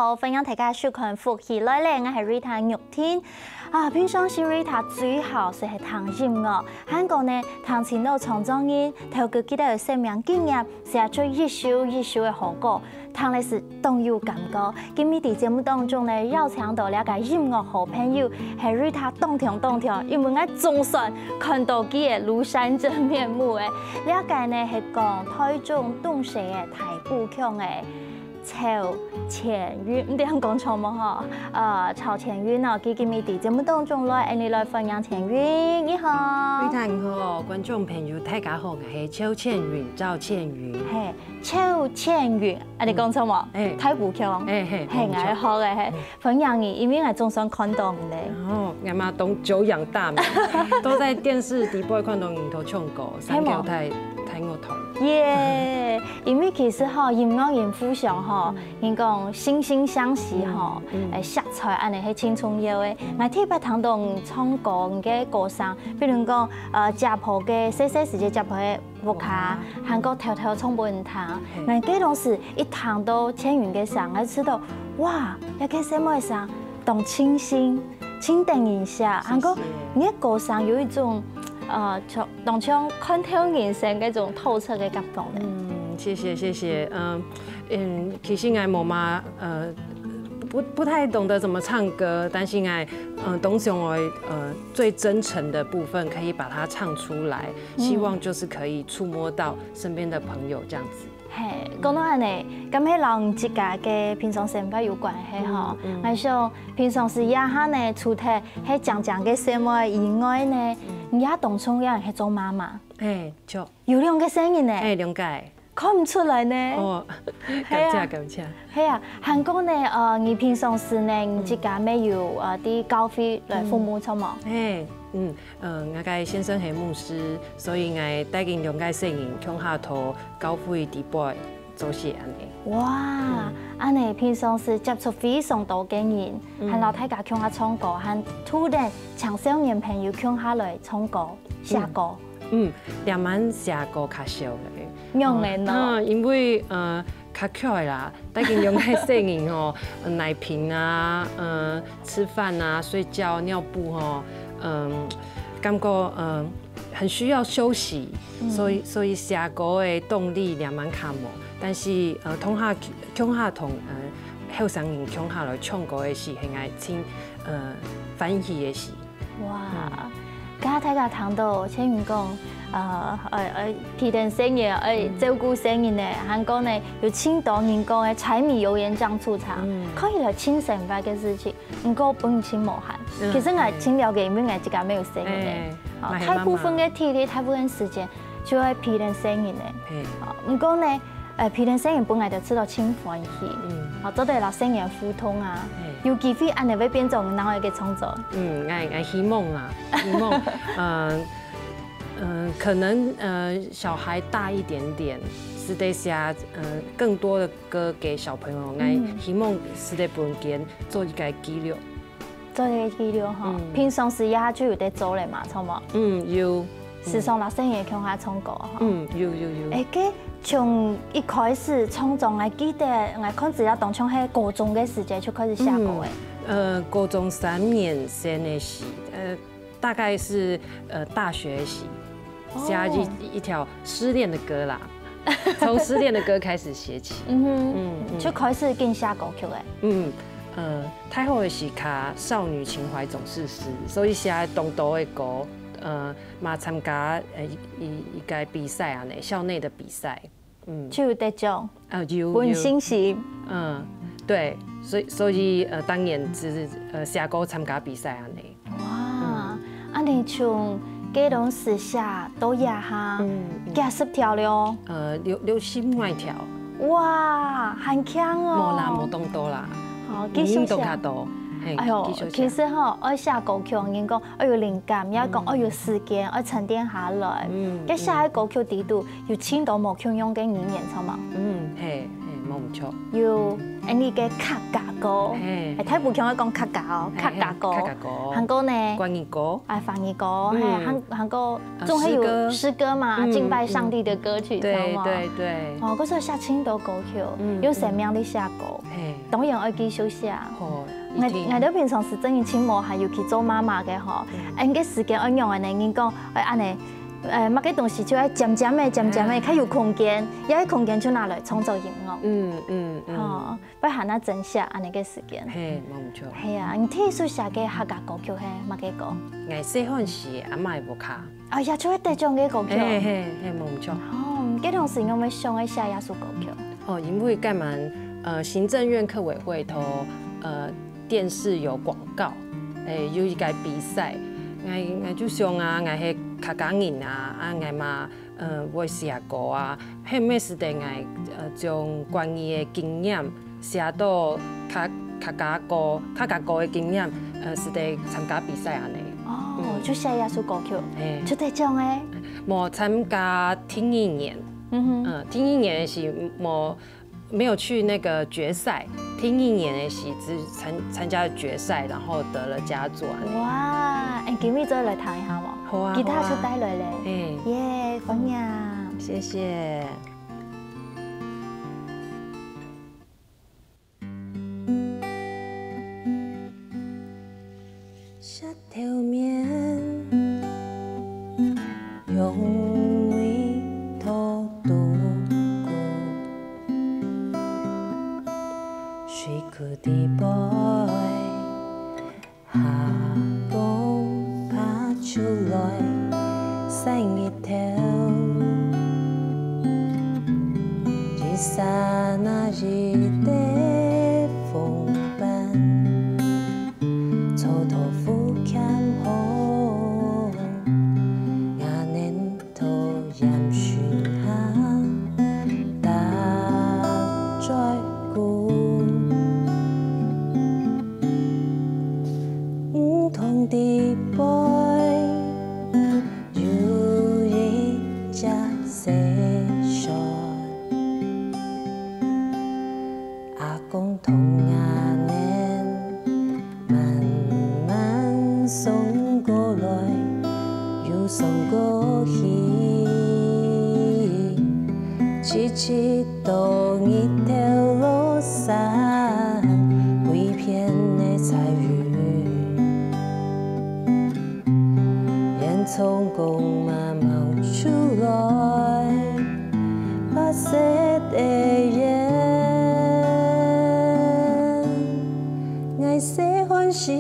好，欢迎大家收看福喜来咧，我是 Rita 玉天。平常时 Rita 最好是谈音乐，韩国呢谈前路创作人，透过佢哋嘅生命經驗，寫出一首一首嘅好歌，談嘅是動有感覺。今日喺節目當中呢，邀請到了個音樂好朋友，係 Rita 動聽，因為我總算看到佢嘅廬山真面目嘅。了解呢係講台中東社嘅大埔腔嘅。曹前雲，唔知我講錯冇嗬？曹前雲啊，佢今日喺節目當中來，你來分享前雲，你好。Rita 你好，觀眾朋友大家好，我係曹倩雲，趙倩雲。係曹倩雲，你講錯冇？大埔腔。係我好嘅，係分享你，因為我總算看到你。哦，我媽當久仰大名，都在電視底部看到你頭唱歌，三條太我團。耶！因為其實嗬，音樂人互相嗬，應講惺惺相惜嗬，色彩安尼係青春有嘅。我特別聽到唱歌嘅歌聲，比如講家婆嘅細時節家婆嘅舞卡，韓國偷唱俾人聽。我嗰當時一聽到倩雲嘅聲，我知道哇，一個什麼嘅聲，動清新、清定一下。韓國你嘅歌聲有一種。當唱看透人生嗰種透徹嘅感覺咧。謝謝。其實我媽媽不太懂得怎麼唱歌，但是我懂上我最真誠的部分，可以把它唱出來。希望就是可以觸摸到身邊的朋友這樣子。係講到安尼，咁喺人自家嘅平常生活有關係嗬。我想平常時也下呢，除咗喺講嘅什麼以外呢？你也當初有人係做媽媽，錯，有兩個聲音呢，兩個，看唔出來呢。哦，感謝。係啊，韓國呢，你平常時呢，你自家沒有啲教會來父母錯冇？我嘅先生係牧師，所以我帶緊兩個聲音，向下頭教會底部做些安尼。哇，安尼平常時接觸非常多嘅人，係老太家向下唱歌，係突然青少年朋友向下來唱歌、寫歌。兩晚寫歌較少嘅。用嘅咯。因為較巧啦，帶緊兩個聲音吼，奶瓶啊，吃飯啊，睡覺、尿布吼，感覺很需要休息，所以寫歌嘅動力兩晚較無。但是向下同後生人向下來唱歌嘅時，係愛聽歡喜嘅事。哇！家睇家聽到倩雲講，批評聲音，照顧聲音咧，韓國呢有青島人講嘅柴米油鹽醬醋茶，可以來輕生活嘅事情，唔過本錢無限。其實我挺了解，因為我自己沒有聲音嘅，大部分嘅體力，大部分時間就係批評聲音咧。唔過呢。批評聲音本來就知道輕歡喜，做對啦聲音互通啊，有機會安尼會變做哪一個創作？我希望啊，希望，可能小孩大一點點，是得寫更多的歌給小朋友。我希望是得本間做一個記錄，做一個記錄哈。平常時也就有得做嘞嘛，錯冇？有。時常啦聲音向下唱歌哈。有。從一開始創作，我記得我看資料當中係高中嘅時間就開始寫歌嘅。高中3年生的時，大概是大學時，寫一條失戀的歌啦，從失戀的歌開始寫起。就開始跟寫歌曲嘅。太後的時較少女情懷總是詩，所以寫東島的歌。嘛參加一個比賽啊，校內的比賽，就有得獎，有本欣喜，對，所以當年是寫歌參加比賽啊，哇，啊你從幾種時寫都也下，幾10條了60條，哇，很強哦，冇咁多啦，繼續寫。哎呦，其實吼，愛寫歌曲，人講愛有靈感，也講愛有時間，愛沉澱下來。一寫嘅歌曲底度，有青島無腔用嘅語言，錯嘛？係冇唔錯。有因伊个客家歌，太不强，讲客家哦，客家歌，韩国呢，关于歌，方言歌，韩国总还有诗歌嘛，敬拜上帝的歌曲，对吗？对。哦，嗰时候写青岛歌曲，有什么样的写歌？当然要继续写。我哋平常时真係请无下，尤其做妈妈嘅吼，因个时间要用嘅呢，因讲安尼。乜嘅东西就要漸漸嘅，較有空間，有啲空間就拿來創作音樂。哦，不行啊，整下安尼嘅時間。嘿，冇唔錯。係啊，你聽說寫嘅客家歌曲係乜嘅歌？我細漢時阿媽無卡。啊，也做一啲種嘅歌曲。嘿，冇唔錯。哦，嗰同時我咪想去寫一首歌曲。哦，因為幹嘛？行政院客委會頭電視有廣告，有一個比賽。我就想啊，我係客家人啊，我嘛會寫歌啊，迄咩是得我將關於嘅經驗寫到客家歌嘅經驗，是得參加比賽安尼。哦，就寫一首歌曲，就得種誒。冇參加聽一年，聽一年是沒有去那個決賽，聽一年的是只參加決賽，然後得了佳作。哇！今日再來彈一下嘛？好啊，吉他出帶來咧。耶，歡迎！謝謝。這條面用為土度過，水庫的杯下公爬出來，細日頭，一剎那日的風般，蹉跎浮看紅，我年頭嚴巡下，踏在古。唔同的杯，有一隻細船，阿公同阿娘慢慢送過來，又送過去，直至到一條路上，每片的彩雲。從公媽冒出來，白色的煙，我喜歡是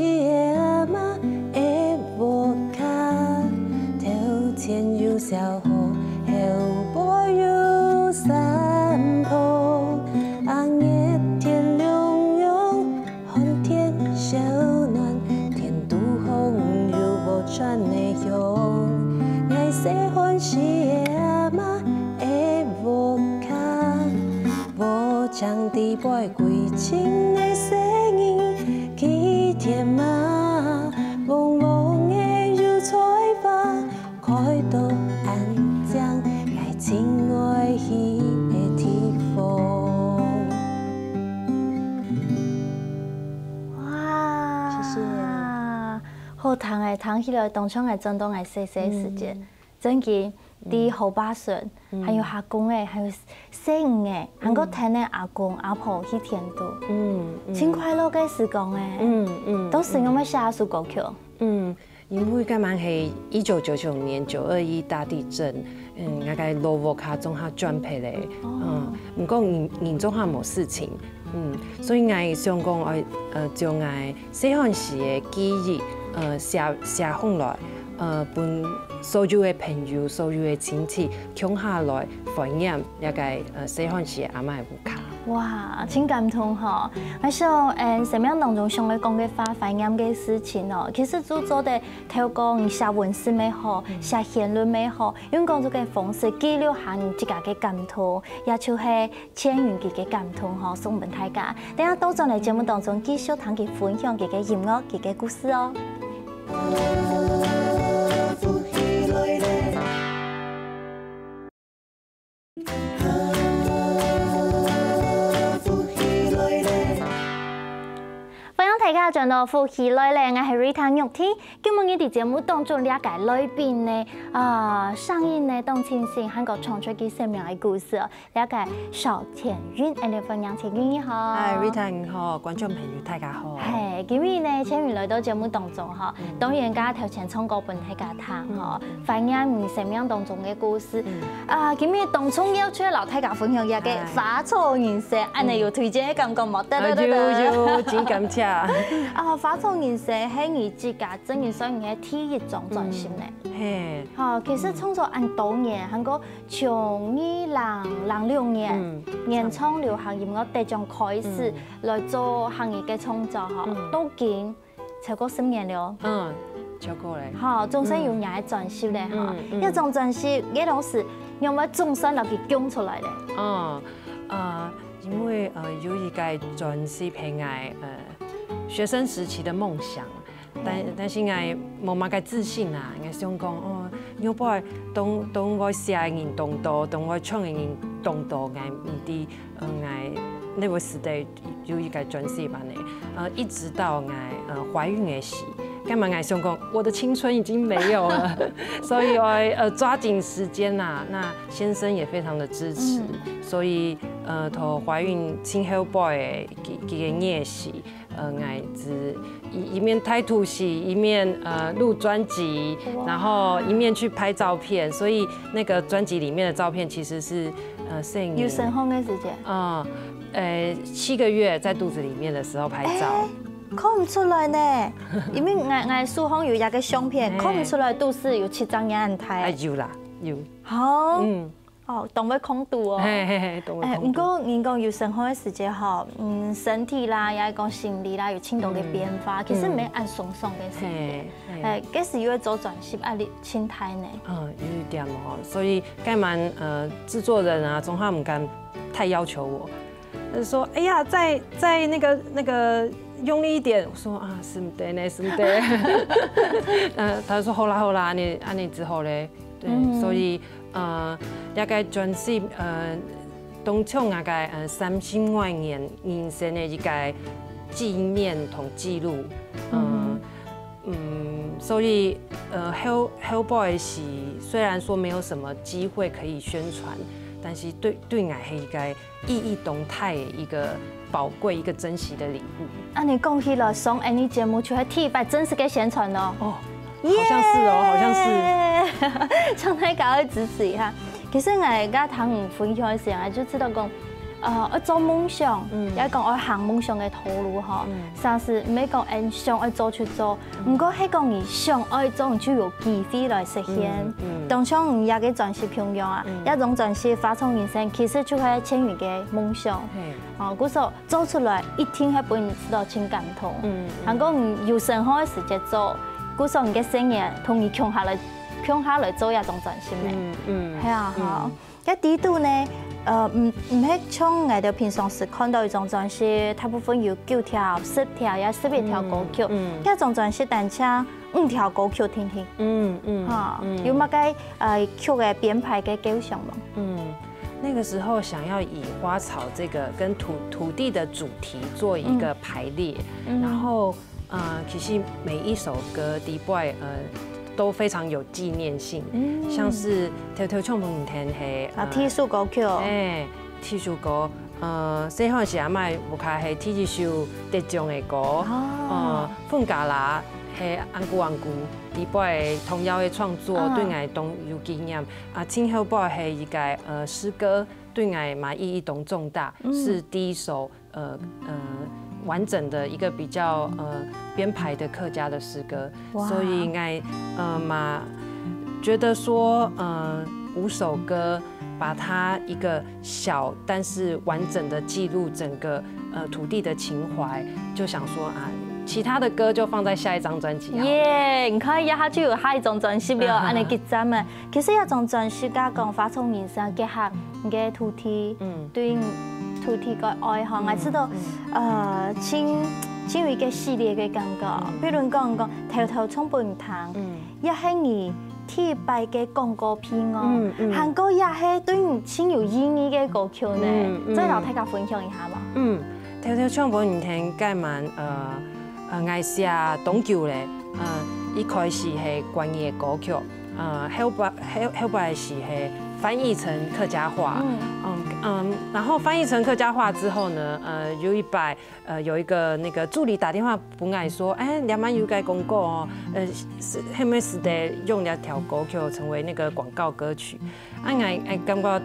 阿媽的無卡，頭前有小河，後背有山坡，暗夜天亮亮，寒天小暖，天都紅有無轉的香。喜歡是阿媽的無卡，無將的杯歸情的聲音，去填馬，朦朧的油菜花，開到安靜，愛情愛去的地方。哇！謝謝。好彈誒，彈起來當場誒，震動誒，細細時間。真嘅，啲後爸孫，還有阿公誒，還有細五誒，還個聽咧阿公阿婆去田度，真快樂嘅時光誒，都是我們寫一首歌曲。因為咁樣係1999年921大地震，我個羅沃卡總下轉皮咧，唔過嚴重下冇事情，所以我想講我將我細漢時嘅記憶寫放來，本所有嘅朋友、所有嘅親戚，共下來懷念一個細漢時嘅阿媽嘅烏卡。哇，真感動吼！我想生命當中想要講嘅懷念嘅事情哦，其實做做的透過你寫文字咪好，寫言論咪好，用講做嘅方式記錄下你自家嘅感動，也就係千元佢嘅感動吼，送俾大家。等下到咗嚟節目當中繼續同佢分享佢嘅音樂、佢嘅故事哦。到福氣來咧，我係 Rita 玉天。今日我哋節目當中了解來賓呢，上映呢當前線韓國創作嘅生命嘅故事，了解邵田韻，你好，楊田韻你好。嗨 Rita 你好，觀眾朋友大家好。係，今日呢，田韻來到節目當中哈，當然家頭前唱歌本大家聽哈，反映生命當中嘅故事。今日當中要出嚟大家分享一個花草顏色，安尼有推薦嘅感覺冇？有，真感謝。花草顏色係你自家真係想嘅第一張專輯呢？嘿，其實創作按多年，韓國從2006年原創流行音樂第一張開始來做行業嘅創作，都已經超過10年了。超過咧。總算有廿個專輯咧，一張專輯嘅當時有冇總算落去講出來咧？因為有一個專輯係我學生時期的夢想，但是我冇乜個自信啊，我想講要不然當我寫嘅人當多，當我唱嘅人當多，我唔知我那個時代有一個專輯版嘅，一直到我懷孕嘅時。幹嘛？我想講，我的青春已經沒有了，所以我抓緊時間啦。那先生也非常的支持，所以同懷孕前後背嘅夜戲，我只一面拍圖戲，一面錄專輯，然後一面去拍照片。所以那個專輯裡面的照片其實是攝影。有生紅的時間。7個月在肚子裡面的時候拍照。看唔出來呢，因為我書上有一個相片，看唔出來都是有7張眼睇。有啦，有。好。當位空度哦。唔過人講有生活嘅時節吼，身體啦，也講心理啦，有輕度嘅變化，其實唔係按鬆鬆嘅時。幾時要做專輯壓力輕態呢？有一點哦，所以該蠻製作人啊，總係唔敢太要求我，他說：哎呀，再那個。用力一點，我說是唔得呢，是唔得。他說好啦，你之後咧，對，所以大概專輯當唱大概30萬年人生的一個紀念同記錄，所以後背時雖然說沒有什麼機會可以宣傳，但是對我係一個意義動態的一個。寶貴一個珍惜的禮物。你講起來上呢節目就係第一擺正式嘅宣傳咯。好像是哦，好像是。請大家去支持一下。其實我而家聽唔分享嘅時候，我就知道講，我做夢想，也講我行夢想嘅道路嗬。但是唔係講想愛做去做，唔過係講你想愛做就有機會來實現。當初也個專輯平壤啊，一種專輯花草人生，其實就係千羽嘅夢想。嗰時候做出來一聽係本人知道真感動。韓國人有生活嘅時節做，嗰時候嘅聲音同你強下來做一種專輯咧。係啊，好。一啲度呢，唔係唱我哋平常時看到一種專輯，大部分有9條、10條、也11條歌曲。一種專輯單車5條歌曲聽聽。有乜個曲嘅編排嘅構想嗎？那個時候想要以花草這個跟土地的主題做一個排列，然後其實每一首歌底背都非常有紀念性，像是跳跳唱本天係天數歌曲，天數歌，細漢時阿媽有開係天一首得獎嘅歌，鳳嘎啦係安姑底背童謠嘅創作對我都有經驗。前後背係一個詩歌，對我嘛意義都重大，是第一首完整的一個比較編排的客家的詩歌，所以我嘛覺得說5首歌把它一個小但是完整的記錄整個土地的情懷，就想說其他的歌就放在下一張專輯。你看一下就有下一張專輯了，安尼結陣啊。其實一張專輯加講花草人生結合嘅土地，對土地嘅愛好，我知道有一個系列嘅感覺。比如講頭頭衝本堂，一係你第一擺嘅廣告片哦，韓國也係對你超有意義嘅歌曲呢，再同大家分享一下嘛。頭頭唱本堂該蠻爱写东球咧，一开始是关于歌曲，后来是翻译成客家话，然后翻译成客家话之后呢，有一摆有一个那个助理打电话本来说，两万有该公告哦，后面是得用两条歌曲成为那个广告歌曲，我感觉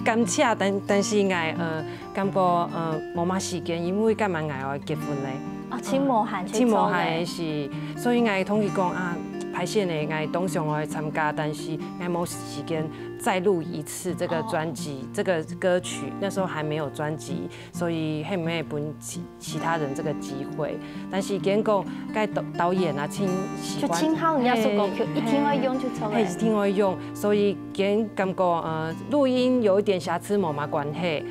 感谢，但是我感觉无嘛时间，因为干嘛我要结婚嘞？请无限请无限是，所以我同伊讲拍摄呢，我当上我参加，但是我没时间再录一次这个专辑，这个歌曲那时候还没有专辑，所以还没分其他人这个机会。但是结果该导演啊，喜欢就亲好人家说歌曲，一听会用就出来。一听会用，所以感觉录音有一点瑕疵，没嘛关系。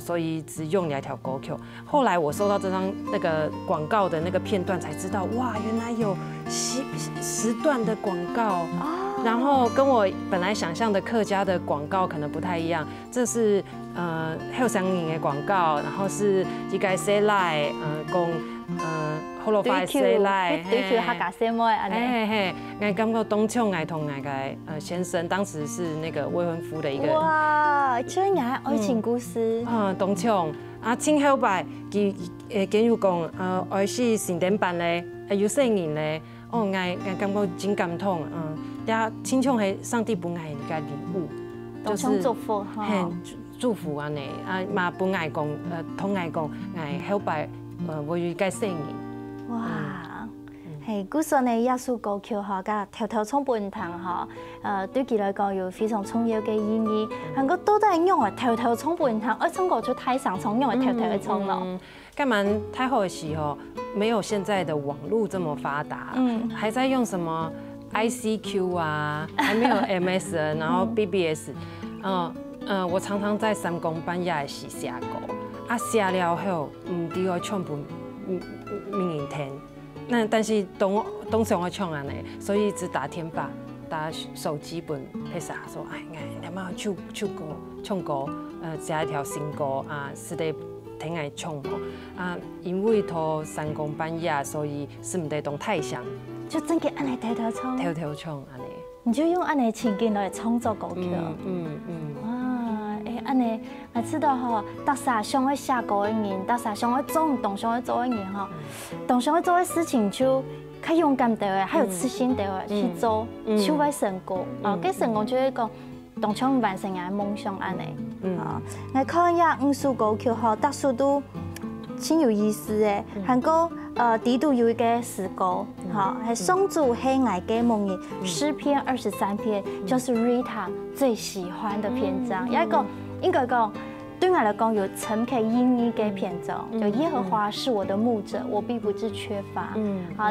所以只用2条歌曲。后来我收到这张那个广告的那个片段，才知道哇，原来有10段的广告。然后跟我本来想象的客家的广告可能不太一样。这是后生人的广告，然后是一个说来讲好落发说来，对客家什么安尼。我感觉当场我同那个先生，当时是那个未婚夫的一个。哇，这样爱情故事。当场请后摆，佢有讲我是圣诞班咧，有圣人咧，我感觉真感动，亲像係上帝本愛嘅禮物，就是祝福哈，祝福安尼，嘛本愛講，同愛講，後擺我要個聖人。哇，係古時呢耶穌歌曲哈，甲條條衝半堂哈，對佢來講有非常重要嘅意義。韓國都係用嚟條條衝半堂，而中國就太上衝，用嚟條條去衝咯。幹嘛太後期哦，沒有現在的網絡這麼發達，還在用什麼 ICQ 啊，還沒有 MSN， 然後 BBS，我常常在3更半夜是寫歌，寫了後唔知我唱不明天，但是當上我唱安尼，所以只打電話，打手機本配啥說，你媽唱歌，寫一條新歌是得聽愛唱因為頭3更半夜，所以是唔得當太響，就真嘅安尼條條唱，安尼，你就用安尼情景來創作歌曲。安尼，我知道吼，特啥想要寫歌的人，特啥想要做運動、想要做的人吼，當想要做的事情就較勇敢啲嘅，還有自信啲嘅去做，就會成功。佢成功就係講當場完成嘅夢想安尼。我看呀5首歌曲吼，大數都挺有意思嘅，韓國底度有一個詩歌，係宋祖黑矮嘅夢魘詩篇23篇，就是 Rita 最喜歡的篇章，有一個。應該講，對我來講有深刻意義嘅篇章，就耶和華是我的牧者，我必不致缺乏。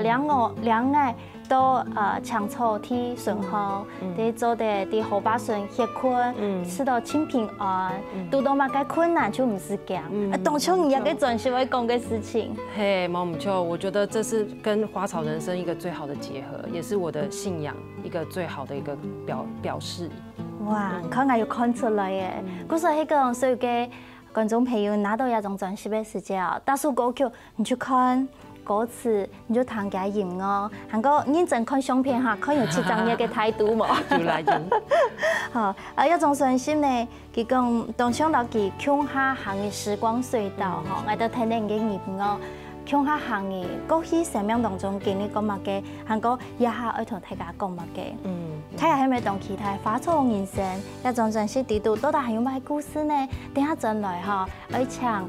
兩愛都搶草地順好，啲做啲好把順歇困，吃到清平安，遇到乜嘅困難就唔是驚，當場也嘅專心會講嘅事情。嘿，冇唔錯，我覺得這是跟花草人生一個最好的結合，也是我的信仰一個最好的一個表示。哇，佢係要看出來嘅，嗰時迄個所有嘅觀眾朋友拿到一種專輯嘅時間啊，大數歌曲你去看歌詞，你就聽佢音樂，韓國認真看相片嚇，看有7張嘢嘅態度冇？有來有。好，一種專輯呢，佢講當場落去鄉下行嘅時光隧道，吼，我都聽到嘅音樂。鄉下行嘅過去生命當中經歷過乜嘅，韓國一下愛同大家講乜嘅，睇下係咪同其他花草人生一種專輯地圖到底係有乜故事呢？等下轉來嚇，愛唱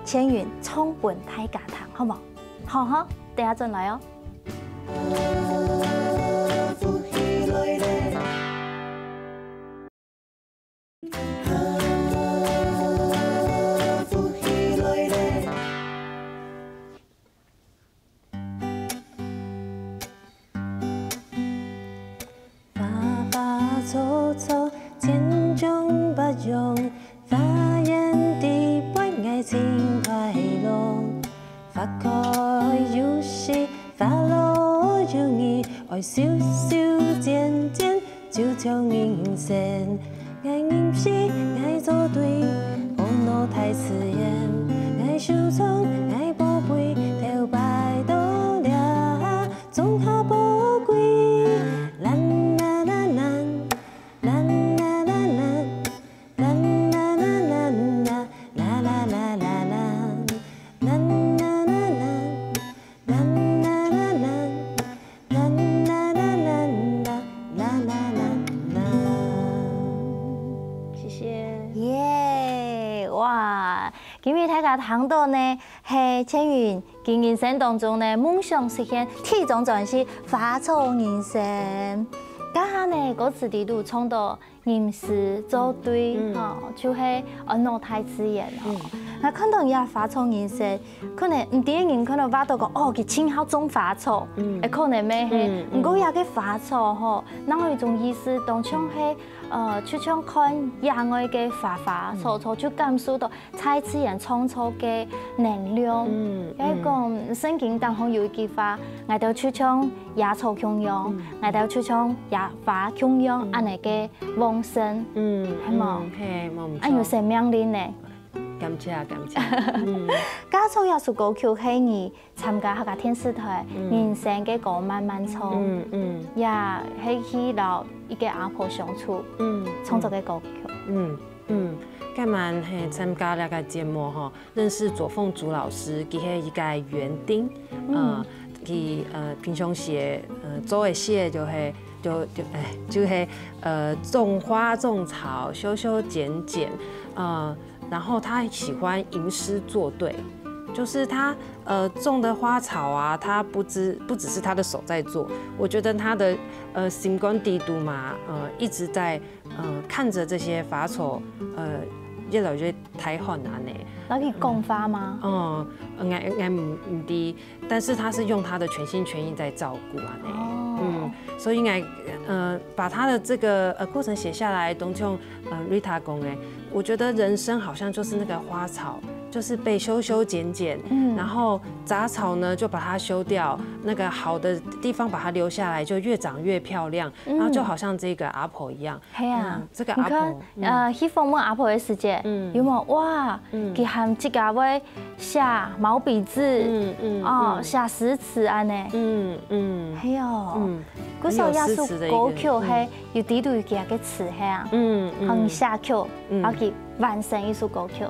千雲衝本大家堂，好冇？好呵，等下轉來哦。花園的本愛真快樂，花開有時，花落有意，愛修修剪剪，就像人生。愛吟詩，愛做對，無腦太刺眼，愛收藏，愛寶貝，頭擺。也谈到呢，係千云佢人生當中呢，夢想實現，其中就是花草人生。家下呢，嗰次啲都創到吟詩作對，就係安樂太自然那看到人花草人生，可能唔啲人可能話到講，哦，佢青好種花草，可能咩係，唔過也嘅花草嗬，那有一種意思，當像係去像看野外嘅花草草，就感受到大自然創造嘅能量。有一個聖經當中有一句話，我哋去像野草供養，我哋去像野花供養，安尼嘅旺盛，係冇？係冇唔錯。安有生命力呢？感謝。家草也是歌曲係你參加客家電視台人生嘅歌慢慢唱，也係去到一個阿婆相處，創作嘅歌曲。今晚係參加呢個節目嗬，認識左鳳竹老師，佢係一個園丁，佢平常時做嘅事就是種花種草，修修剪剪，然後他喜歡吟詩作對，就是他種的花草啊，他不只是他的手在做，我覺得他的心肝地都嘛，一直在看着這些花草，越來越睇好難呢。那可以供花嗎？我唔知，但是他是用他的全心全意在照顧啊所以把他的這個過程寫下來，都像Rita 講誒，我覺得人生好像就是那個花草，就是被修修剪剪，然後雜草呢就把它修掉，那個好的地方把它留下來，就越長越漂亮，然後就好像這個阿婆一樣。係啊，這個阿婆，去訪問阿婆嘅時節，有冇哇？佢含自家會寫毛筆字，寫詩詞安尼，係哦。嗰首也是歌曲係有啲都有佢嘅詞係啊，很寫曲，然後佢完成一首歌曲。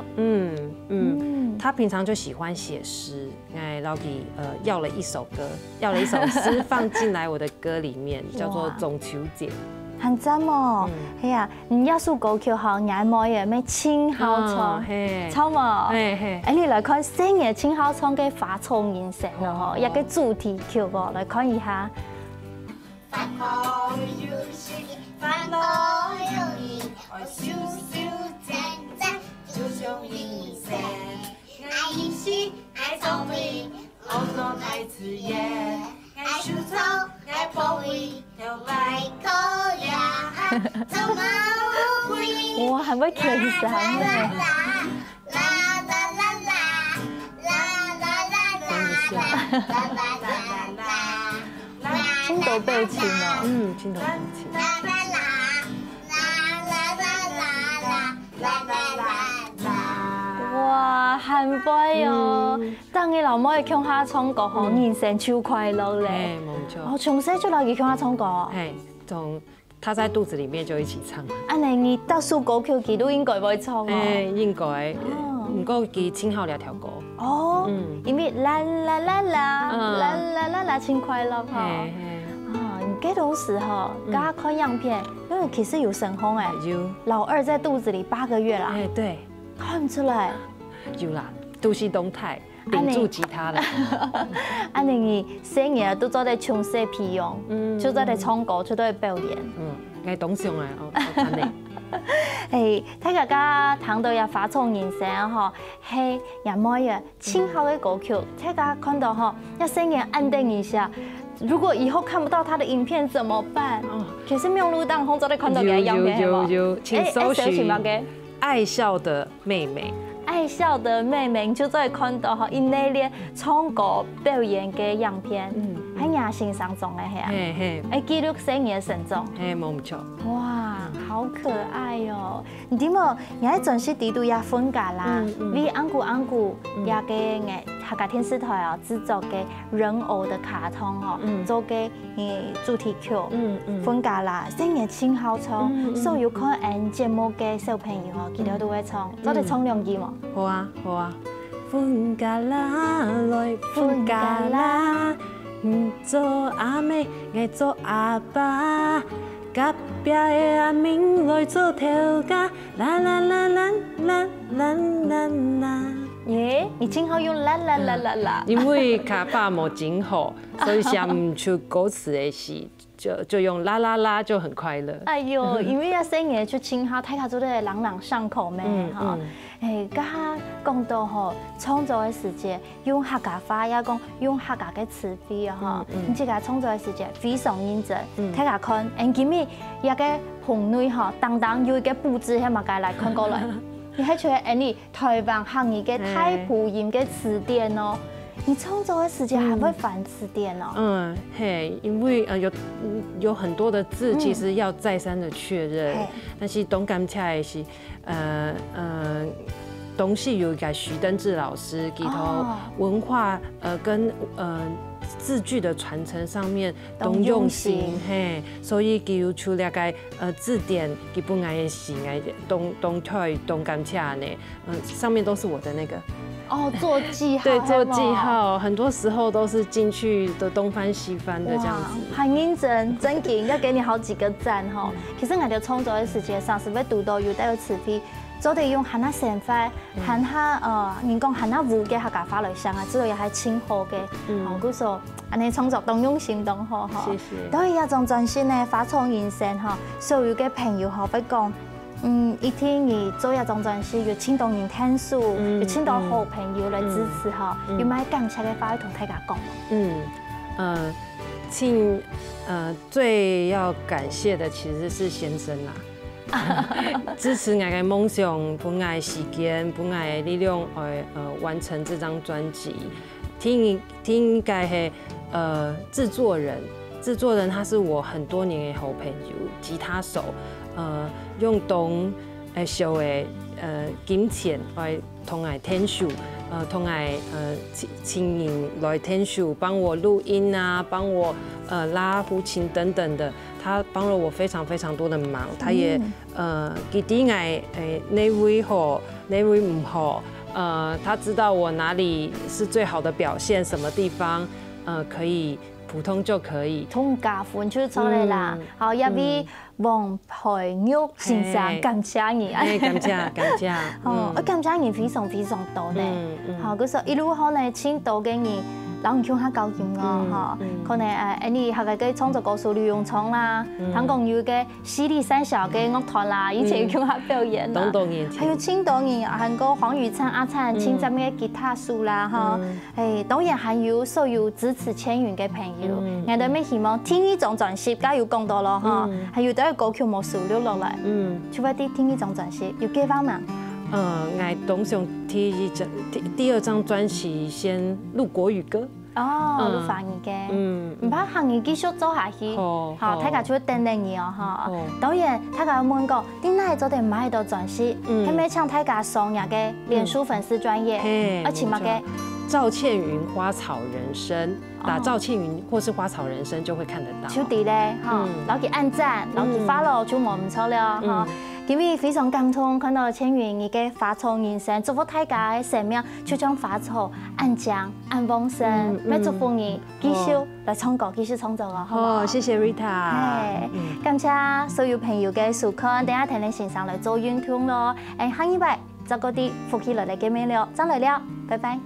他平常就喜歡寫詩，然後要了一首歌，要了一首詩放進來我的歌裡面，叫做《中秋節》。很讚哦，係啊，一首歌曲好眼摸嘅咩青好唱，唱嘛，你來看新嘅青好唱嘅花草人生咯，一個主題曲喎，來看一下。花草有時，花草有意，我修修剪剪，就像人生。愛吟詩，愛聰明，愛樂愛自然，愛樹草，愛風味，有百口呀，怎麼會？哇，還會填上呢？青島悲情哦，青島悲情。哇，很乖哦！當你老母去鄉下唱歌，嗬，人生超快樂咧。冇錯。我從細就嚟去鄉下唱歌。係，從他在肚子裡面就一起唱。安尼你特殊歌曲佢都應該會唱哦。應該。唔過佢清好兩條歌。哦。因為啦啦啦啦啦啦啦啦，真快樂嗬。你記得時候，剛看樣片，因為其實有生紅誒。有。老二在肚子裡8個月啦。哎，對。看唔出來。有啦，都是動態，頂住吉他啦。安尼生日都做在唱戲皮用，就做在唱歌，就在表演。我懂上來哦，安尼。誒，睇家談到也花草人生嗬，係也乜嘢青好嘅歌曲，睇家看到嗬，要生日安定一下。如果以後看不到他的影片怎麼辦？其實用錄檔紅咗，你看到佢樣片係冇？有，請搜尋愛笑的妹妹。愛笑的妹妹就在看到嗬，因內列唱歌表演嘅樣片，喺也欣賞中嘅係啊，誒記錄生日成長，冇唔錯。哇，好可愛哦！你點啊？也喺陣時地度也分家啦，為安古也嘅客家電視台哦製作嘅人偶的卡通哦，做嘅主題曲，分家啦，生日真好唱，所有看節目嘅小朋友哦，佢哋都會唱，我哋唱兩句嘛。好啊，好啊。分家啦，來分家啦，做阿妹，我做阿爸，隔壁的阿明來做頭家，啦啦啦啦啦啦啦啦。耶，你今后用啦啦啦啦啦。因为卡爸冇真好，所以想唔出歌词的时，就用啦啦啦就很快乐。哎呦，因为要生嘢出清哈，大家做得朗朗上口咩哈。诶，甲讲到吼创作的时节，用客家话也讲用客家的词汇啊哈，你这个创作的时节非常认真。大家看，今日一个棚内哈，当当有一个布置，迄嘛该来看过来。你还觉得你台湾汉语嘅太普音嘅词典哦，你创作的时间还会翻词典哦。嘿，因为有很多的字其实要再三的确认，但是懂感起来是东西有一个徐登志老师给头文化跟字句的传承上面懂用心嘿，所以佢出了个字典，佢本来也是爱懂台懂感情呢，上面都是我的那个做记号，对，做记号，很多时候都是进去的东翻西翻的这样子，很认真，真劲，要给你好几个赞哈。其实我哋创作的时间上是要读到有带有词汇。做得用喊那生法，喊他人讲喊那舞嘅客家话来想啊，之后也系清好嘅。佢说安尼创作当用心当好哈。谢谢。所以一种专心呢，发创人生哈，所有嘅朋友哈，不讲一天你做一种专心，有请到人听书，有请到好朋友来支持哈，有咩感谢嘅话要同大家讲。请最要感谢的其实是先生啦。支持我的梦想，给我的时间，给我的力量，完成这张专辑。应该是制作人他是我很多年的好朋友，吉他手，用懂小的金钱来同我填数。同来请人来填数，帮我录音啊，帮我拉胡琴等等的，他帮了我非常非常多的忙。他也给啲哪位好，哪位唔好，他知道我哪里是最好的表现，什么地方可以普通就可以。通家分出出嚟啦，好一位王培玉先生，感謝你，感謝，我感謝你非常非常多咧，好，佢說一路可能請到嘅你，老人腔下教音樂哈，可能你下個嘅創作歌手劉永聰啦，香港有嘅犀利三小嘅樂團啦，以前腔下表演啦，還有請到你韓國黃宇燦阿燦請咱嘅吉他手啦哈，當然還有所有支持千元嘅朋友，我哋咩希望聽呢種專輯，加有講到咯哈，還有啲歌曲冇收錄落來，除非啲聽呢種專輯有計劃嘛？我董想第二張專輯先錄國語歌。錄華語嘅，唔怕行業繼續做下去，好，大家就會等等你哦，哈。當然，大家問過，點解做得唔喺度專輯？係咪請大家上日嘅臉書粉絲專頁，而且乜嘅？趙倩雲花草人生，打趙倩雲或是花草人生就會看得到。就啲咧，哈，攞佢按讚，攞佢 follow 就冇唔錯了，哈。今日非常感動，看到千雲你嘅花草人生，祝福大家嘅生命就像花草安江安旺盛，咩祝福你繼續來創作，繼續創作啊！好，謝謝 Rita。感謝所有朋友嘅收看，等下聽你線上嚟做運動咯。下一拜就嗰啲福氣來嚟見面了，真嚟了，拜拜。